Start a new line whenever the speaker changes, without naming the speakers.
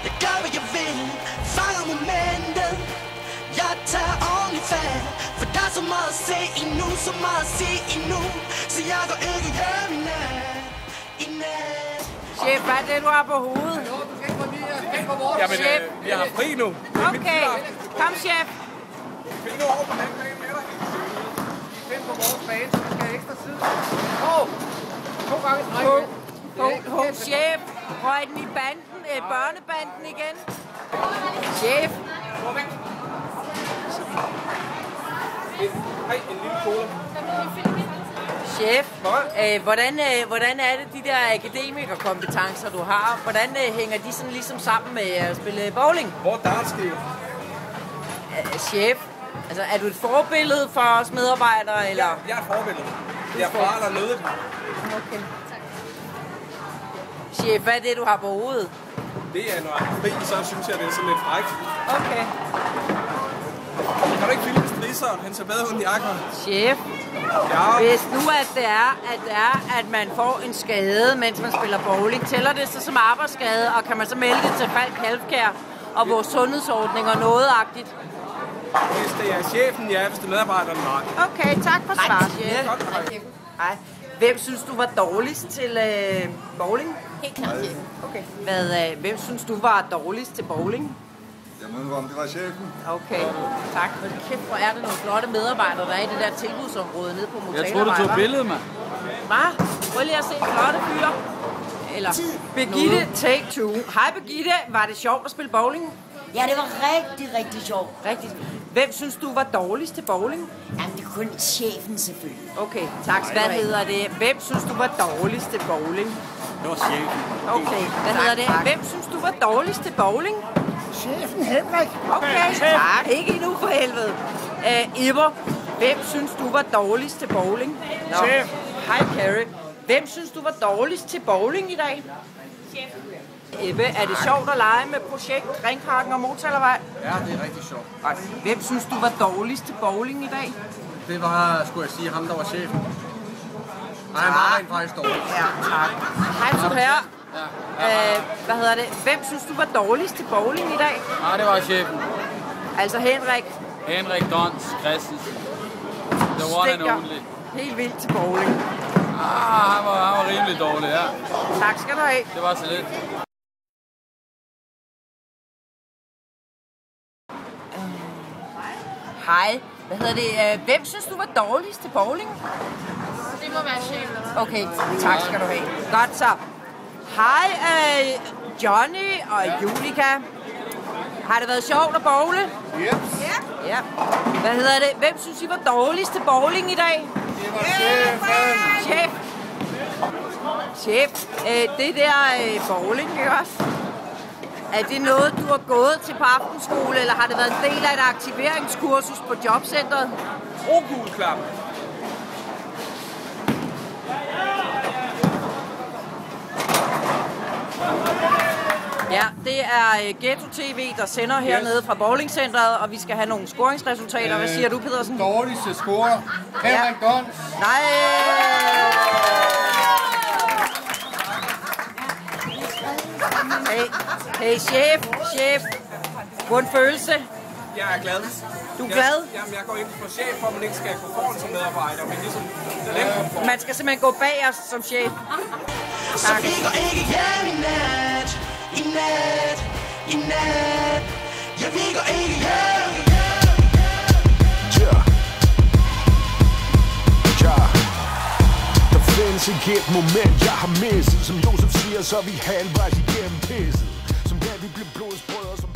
Jeg gør hvad jeg vil, fanger momentet. Jeg tager ordentligt fat, for der er så meget at se endnu, så meget at se endnu. Så jeg går ikke hjem i nat, i nat.
Chef, hvad er det, du har på hovedet?
Jamen, jeg har fri nu.
Okay, kom chef.
Find nu over på den bane med dig.
Find på vores bane, så vi skal have ekstra tid. 2 gange
Hov, chef. Røg den i banden, børnebanden igen? Chef.
Hej, en lille cola.
Chef, hvordan er det, de der akademikerkompetencer, du har? Hvordan hænger de sådan ligesom sammen med at spille bowling?
Hvor er dartskive?
Chef, altså er du et forbillede for os medarbejdere, eller?
Jeg er et forbillede. Jeg er far, der nødet.
Okay. Chef, hvad er det, du har på hovedet?
Det er, når jeg er fri, så synes jeg, det er sådan lidt frækt.
Okay.
Kan du ikke filme strisseren? Han ser bedre ud end jakker.
Chef,
Ja.
hvis nu at man får en skade, mens man spiller bowling, tæller det så som arbejdsskade, og kan man så melde det til Falk Healthcare og vores sundhedsordninger nogetagtigt?
Hvis det er chefen, ja. Hvis det er medarbejderen, nej.
Okay, tak for svar, chef.
Godt, hej.
Hej. Hvem synes du var dårligst til bowling?
Helt klart, chef.
Okay. Hvem synes du var dårligst til bowling?
Jeg må indrømme, det var chefen.
Okay, tak. Men kæft, hvor er det nogle flotte medarbejdere, der er i det der tilbudsområde nede på Motalavej.
Jeg tror, du tog billedet, mand.
Hvad? Prøv lige at se flotte fyre. Eller Birgitte, take 2. Hej Birgitte, var det sjovt at spille bowling?
Ja, det var rigtig, rigtig sjovt.
Rigtigt. Hvem synes du var dårligst til bowling?
Jamen, det er kun chefen selvfølgelig.
Okay, tak. Hvad hedder det? Hvem synes du var dårligst til bowling?
Det var chefen.
Okay, hvad hedder det? Hvem synes du var dårligst til bowling?
Chefen Henrik.
Okay, tak. Ikke endnu for helvede. Iver, hvem synes du var dårligst til bowling?
Chef.
Hej Carrie. Hvem synes du var dårligst til bowling i dag? Chef. Ebbe, er det sjovt at lege med projekt Ringparken og Motalavej?
Ja, det er rigtig sjovt.
Hvem synes du var dårligst til bowling i dag?
Det var, skulle jeg sige, ham der var chefen. Nej, han var rent faktisk dårlig.
Ja, tak. Hej du her. Hvad hedder det? Hvem synes du var dårligst til bowling i dag?
Nej, det var chefen.
Altså Henrik.
Henrik Dons Christensen. The one and only.
Helt vildt til bowling.
Han var rimelig dårlig, ja.
Tak skal du have.
Det var så lidt.
Hej. Hvad hedder det? Hvem synes du var dårligst til bowling?
Det må være chefen.
Okay, tak skal du have. Godt så. Hej Johnny og Julika. Har det været sjovt at bowle?
Yep.
Ja. Hvad hedder det? Hvem synes I var dårligst til bowling i dag?
Det var chefen.
Chef. Chef, det der bowling, ikke også? Er det noget, du har gået til på aftenskole, eller har det været en del af et aktiveringskursus på jobcentret?
Rogulklap.
Ja, det er Ghetto TV, der sender hernede fra bowlingcentret, og vi skal have nogle scoringsresultater. Hvad siger du, Pedersen?
Dårligste scorer. Henrik Dons.
Nej! Hey, chef. God følelse.
Jeg er glad.
Du er glad?
Jamen, jeg går ind på chef, for at man ikke skal gå foran som medarbejder, men ligesom nemt.
Man skal simpelthen gå bag os som chef.
Så vi går ikke hjem i nat, i nat, i nat. Ja, vi går ikke hjem.
Der findes ikke et moment, jeg har misset. Som Josef siger, så er vi halvvejs igennem pisset. Som da vi blev blodsbrødre.